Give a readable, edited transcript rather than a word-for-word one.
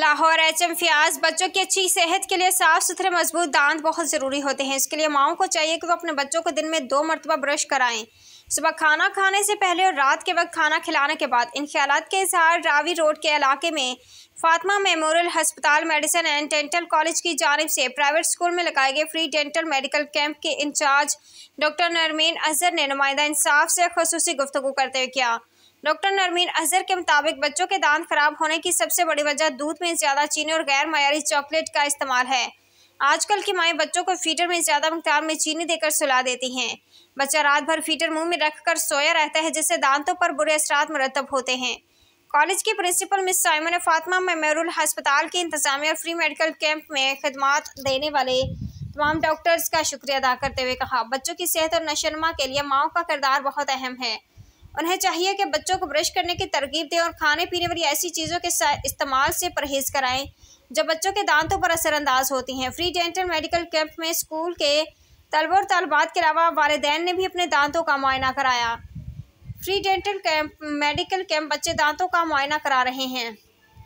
Lahore HM Fayaz. बच्चों की अच्छी सेहत के लिए साफ सुथरे मजबूत दांत बहुत ज़रूरी होते हैं। इसके लिए माओं को चाहिए कि वो अपने बच्चों को दिन में 2 मरतबा ब्रश कराएं, सुबह खाना खाने से पहले और रात के वक्त खाना खिलाने के बाद। इन ख्यालात के इजहार रावी रोड के इलाके में फातिमा मेमोरियल अस्पताल मेडिसिन एंड डेंटल कॉलेज की जानिब से प्राइवेट स्कूल में लगाए गए फ्री डेंटल मेडिकल कैंप के इंचार्ज डॉक्टर नरमीन अजहर ने नुमाइंदा इंसाफ से खुसूसी गुफ्तगू करते हुए किया। डॉक्टर नरमीन अजहर के मुताबिक बच्चों के दांत खराब होने की सबसे बड़ी वजह दूध में ज़्यादा चीनी और गैर मयारी चॉकलेट का इस्तेमाल है। आजकल की माएँ बच्चों को फीडर में ज़्यादा मकदार में चीनी देकर सुला देती हैं। बच्चा रात भर फीडर मुंह में रखकर सोया रहता है, जिससे दांतों पर बुरे असरात मुरतब होते हैं। कॉलेज की प्रिंसिपल मिस साइमन ने फातिमा मेमोरियल अस्पताल की इंतजामिया और फ्री मेडिकल कैंप में खिदमात देने वाले तमाम डॉक्टर्स का शुक्रिया अदा करते हुए कहा, बच्चों की सेहत और नशोनुमा के लिए माओं का किरदार बहुत अहम है। उन्हें चाहिए कि बच्चों को ब्रश करने की तरगीब दें और खाने पीने वाली ऐसी चीज़ों के इस्तेमाल से परहेज़ कराएं जो बच्चों के दांतों पर असरअंदाज होती हैं। फ्री डेंटल मेडिकल कैंप में स्कूल के तलबा और तलबात के अलावा वालिदैन ने भी अपने दांतों का मुआयना कराया। फ्री डेंटल मेडिकल कैंप बच्चे दांतों का मुआयना करा रहे हैं।